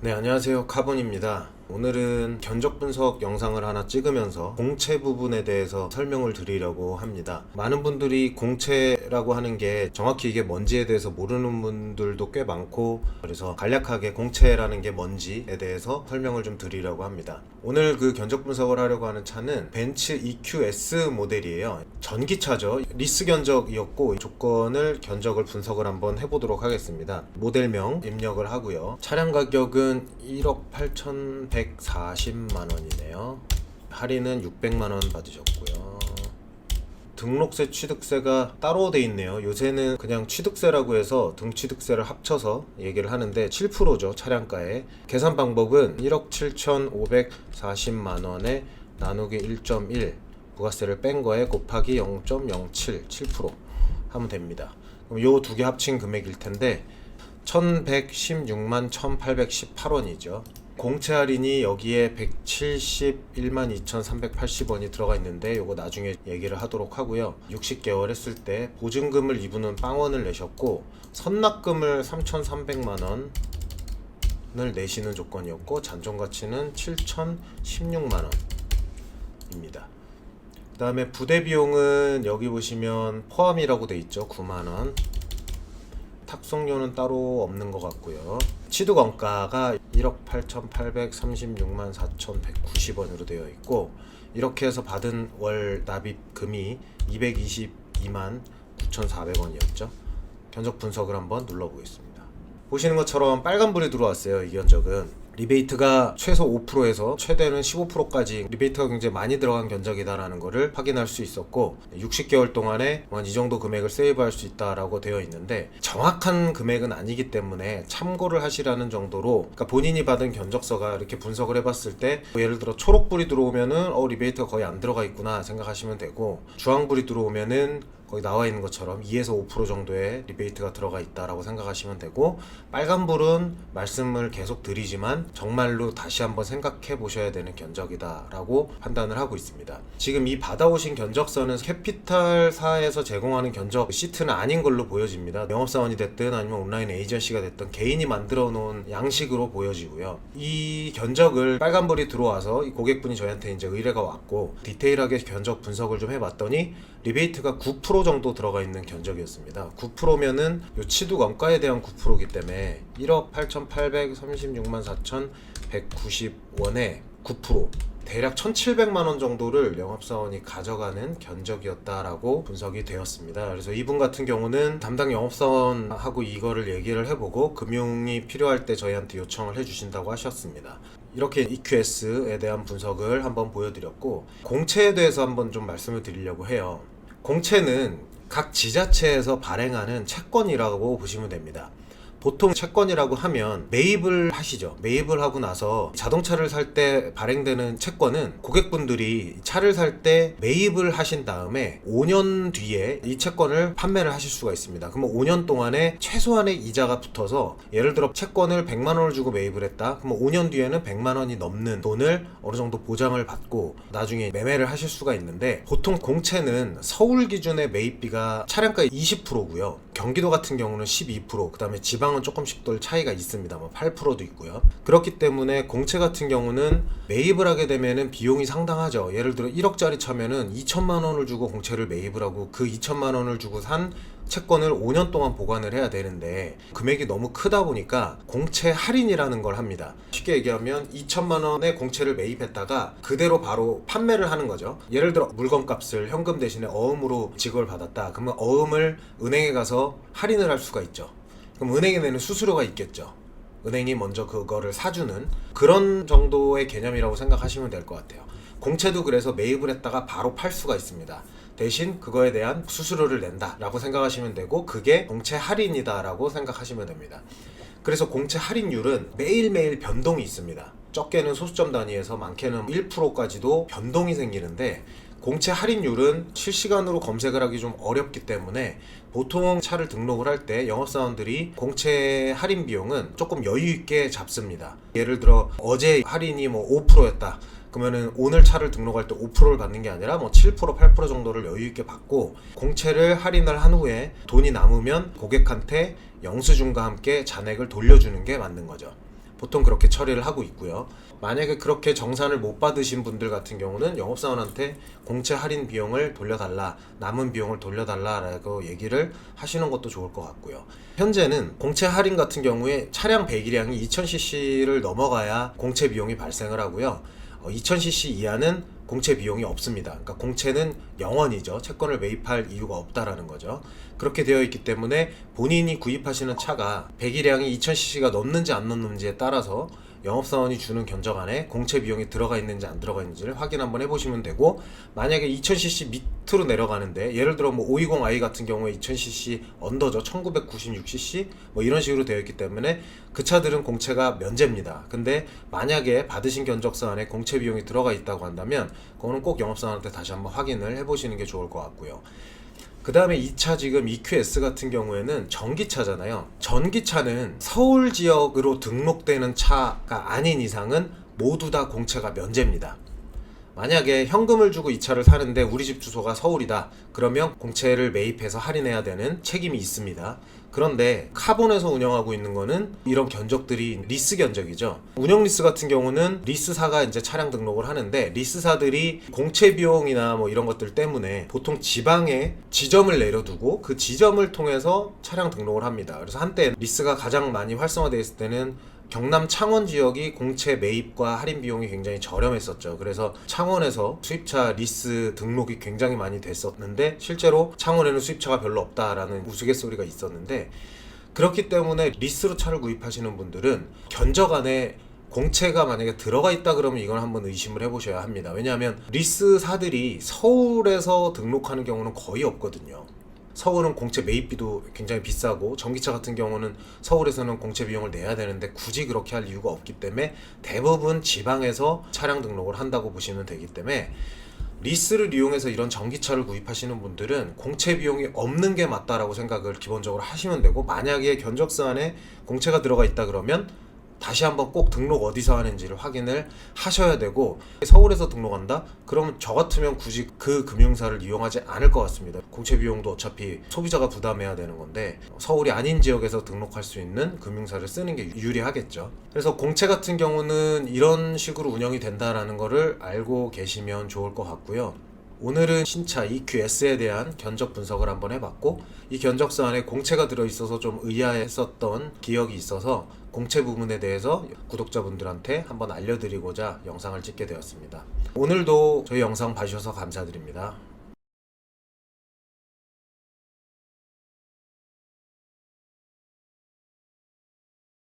네, 안녕하세요. 카본입니다. 오늘은 견적 분석 영상을 하나 찍으면서 공채 부분에 대해서 설명을 드리려고 합니다. 많은 분들이 공채라고 하는 게 정확히 이게 뭔지에 대해서 모르는 분들도 꽤 많고, 그래서 간략하게 공채라는 게 뭔지에 대해서 설명을 좀 드리려고 합니다. 오늘 그 견적 분석을 하려고 하는 차는 벤츠 EQS 모델이에요. 전기차죠. 리스 견적이었고 조건을 견적을 분석을 한번 해보도록 하겠습니다. 모델명 입력을 하고요. 차량 가격은 1억 8,140만 원이네요. 할인은 600만 원 받으셨고요. 등록세, 취득세가 따로 돼 있네요. 요새는 그냥 취득세라고 해서 등취득세를 합쳐서 얘기를 하는데 7%죠, 차량가에. 계산 방법은 1억 7,540만 원에 나누기 1.1 부가세를 뺀 거에 곱하기 0.07 7% 하면 됩니다. 그럼 요 두 개 합친 금액일 텐데 1,116만 1,818원이죠. 공채 할인이 여기에 171만 2,380원이 들어가 있는데 요거 나중에 얘기를 하도록 하고요. 60개월 했을 때 보증금을 이분은 빵원을 내셨고 선납금을 3,300만 원을 내시는 조건이었고 잔존가치는 7,016만 원입니다. 그 다음에 부대 비용은 여기 보시면 포함이라고 돼 있죠. 9만 원. 탁송료는 따로 없는 것 같고요. 취득 원가가 1억 8,836만 4,190원으로 되어 있고, 이렇게 해서 받은 월 납입금이 222만 9,400원이었죠. 견적 분석을 한번 눌러보겠습니다. 보시는 것처럼 빨간불이 들어왔어요. 이 견적은 리베이트가 최소 5%에서 최대는 15%까지 리베이트가 굉장히 많이 들어간 견적이다라는 것을 확인할 수 있었고, 60개월 동안에 이 정도 금액을 세이브할 수 있다라고 되어 있는데 정확한 금액은 아니기 때문에 참고를 하시라는 정도로, 그러니까 본인이 받은 견적서가 이렇게 분석을 해봤을 때 예를 들어 초록불이 들어오면은 리베이트가 거의 안 들어가 있구나 생각하시면 되고, 주황불이 들어오면은 거기 나와 있는 것처럼 2에서 5% 정도의 리베이트가 들어가 있다라고 생각하시면 되고, 빨간불은 말씀을 계속 드리지만 정말로 다시 한번 생각해 보셔야 되는 견적이다라고 판단을 하고 있습니다. 지금 이 받아오신 견적서는 캐피탈사에서 제공하는 견적 시트는 아닌 걸로 보여집니다. 영업사원이 됐든 아니면 온라인 에이전시가 됐든 개인이 만들어 놓은 양식으로 보여지고요. 이 견적을 빨간불이 들어와서 이 고객분이 저희한테 이제 의뢰가 왔고 디테일하게 견적 분석을 좀 해봤더니 리베이트가 9% 정도 들어가 있는 견적이었습니다. 9%면은 요 취득 원가에 대한 9%이기 때문에 1억 8,836만 4,190원에 9%, 대략 1,700만 원 정도를 영업사원이 가져가는 견적이었다라고 분석이 되었습니다. 그래서 이분 같은 경우는 담당 영업사원하고 이거를 얘기를 해보고 금융이 필요할 때 저희한테 요청을 해주신다고 하셨습니다. 이렇게 EQS에 대한 분석을 한번 보여드렸고, 공채에 대해서 한번 좀 말씀을 드리려고 해요. 공채는 각 지자체에서 발행하는 채권이라고 보시면 됩니다. 보통 채권이라고 하면 매입을 하시죠. 매입을 하고 나서 자동차를 살 때 발행되는 채권은 고객분들이 차를 살 때 매입을 하신 다음에 5년 뒤에 이 채권을 판매를 하실 수가 있습니다. 그러면 5년 동안에 최소한의 이자가 붙어서, 예를 들어 채권을 100만 원을 주고 매입을 했다. 그러면 5년 뒤에는 100만 원이 넘는 돈을 어느 정도 보장을 받고 나중에 매매를 하실 수가 있는데, 보통 공채는 서울 기준의 매입비가 차량가의 20%고요. 경기도 같은 경우는 12%, 그 다음에 지방은 조금씩 또 차이가 있습니다. 8%도 있고요. 그렇기 때문에 공채 같은 경우는 매입을 하게 되면은 비용이 상당하죠. 예를 들어 1억짜리 차면은 2천만 원을 주고 공채를 매입을 하고 그 2천만 원을 주고 산 채권을 5년 동안 보관을 해야 되는데 금액이 너무 크다 보니까 공채 할인이라는 걸 합니다. 쉽게 얘기하면 2천만 원의 공채를 매입했다가 그대로 바로 판매를 하는 거죠. 예를 들어 물건값을 현금 대신에 어음으로 지급을 받았다. 그러면 어음을 은행에 가서 할인을 할 수가 있죠. 그럼 은행에 내는 수수료가 있겠죠. 은행이 먼저 그거를 사주는 그런 정도의 개념이라고 생각하시면 될 것 같아요. 공채도 그래서 매입을 했다가 바로 팔 수가 있습니다. 대신 그거에 대한 수수료를 낸다 라고 생각하시면 되고, 그게 공채 할인이다 라고 생각하시면 됩니다. 그래서 공채 할인율은 매일매일 변동이 있습니다. 적게는 소수점 단위에서 많게는 1%까지도 변동이 생기는데, 공채 할인율은 실시간으로 검색을 하기 좀 어렵기 때문에 보통 차를 등록을 할 때 영업사원들이 공채 할인 비용은 조금 여유 있게 잡습니다. 예를 들어 어제 할인이 5%였다. 그러면은 오늘 차를 등록할 때 5%를 받는 게 아니라 7%, 8% 정도를 여유 있게 받고, 공채를 할인을 한 후에 돈이 남으면 고객한테 영수증과 함께 잔액을 돌려주는 게 맞는 거죠. 보통 그렇게 처리를 하고 있고요. 만약에 그렇게 정산을 못 받으신 분들 같은 경우는 영업사원한테 공채 할인 비용을 돌려달라, 남은 비용을 돌려달라라고 얘기를 하시는 것도 좋을 것 같고요. 현재는 공채 할인 같은 경우에 차량 배기량이 2000cc를 넘어가야 공채 비용이 발생을 하고요. 2000cc 이하는 공채 비용이 없습니다. 그러니까 공채는 0원이죠. 채권을 매입할 이유가 없다라는 거죠. 그렇게 되어 있기 때문에 본인이 구입하시는 차가 배기량이 2000cc가 넘는지 안 넘는지에 따라서 영업사원이 주는 견적안에 공채 비용이 들어가 있는지 안 들어가 있는지를 확인 한번 해보시면 되고, 만약에 2000cc 밑으로 내려가는데 예를 들어 뭐 520i 같은 경우에 2000cc 언더죠. 1996cc 뭐 이런 식으로 되어 있기 때문에 그 차들은 공채가 면제입니다. 근데 만약에 받으신 견적서안에 공채 비용이 들어가 있다고 한다면 그거는 꼭 영업사원한테 다시 한번 확인을 해보시는 게 좋을 것 같고요. 그 다음에 이 차 지금 EQS 같은 경우에는 전기차잖아요. 전기차는 서울 지역으로 등록되는 차가 아닌 이상은 모두 다 공채가 면제입니다. 만약에 현금을 주고 이 차를 사는데 우리 집 주소가 서울이다, 그러면 공채를 매입해서 할인해야 되는 책임이 있습니다. 그런데 카본에서 운영하고 있는 거는 이런 견적들이 리스 견적이죠. 운영 리스 같은 경우는 리스사가 이제 차량 등록을 하는데, 리스사들이 공채 비용이나 뭐 이런 것들 때문에 보통 지방에 지점을 내려두고 그 지점을 통해서 차량 등록을 합니다. 그래서 한때 리스가 가장 많이 활성화되어 있을 때는 경남 창원 지역이 공채 매입과 할인 비용이 굉장히 저렴했었죠. 그래서 창원에서 수입차 리스 등록이 굉장히 많이 됐었는데 실제로 창원에는 수입차가 별로 없다라는 우스갯소리가 있었는데, 그렇기 때문에 리스로 차를 구입하시는 분들은 견적안에 공채가 만약에 들어가 있다 그러면 이건 한번 의심을 해보셔야 합니다. 왜냐하면 리스사들이 서울에서 등록하는 경우는 거의 없거든요. 서울은 공채 매입비도 굉장히 비싸고, 전기차 같은 경우는 서울에서는 공채 비용을 내야 되는데 굳이 그렇게 할 이유가 없기 때문에 대부분 지방에서 차량 등록을 한다고 보시면 되기 때문에, 리스를 이용해서 이런 전기차를 구입하시는 분들은 공채 비용이 없는 게 맞다라고 생각을 기본적으로 하시면 되고, 만약에 견적서안에 공채가 들어가 있다 그러면 다시 한번 꼭 등록 어디서 하는지를 확인을 하셔야 되고, 서울에서 등록한다? 그러면 저 같으면 굳이 그 금융사를 이용하지 않을 것 같습니다. 공채 비용도 어차피 소비자가 부담해야 되는 건데 서울이 아닌 지역에서 등록할 수 있는 금융사를 쓰는 게 유리하겠죠. 그래서 공채 같은 경우는 이런 식으로 운영이 된다라는 거를 알고 계시면 좋을 것 같고요. 오늘은 신차 EQS에 대한 견적 분석을 한번 해봤고, 이 견적서 안에 공채가 들어있어서 좀 의아했었던 기억이 있어서 공채 부분에 대해서 구독자분들한테 한번 알려드리고자 영상을 찍게 되었습니다. 오늘도 저희 영상 봐주셔서 감사드립니다.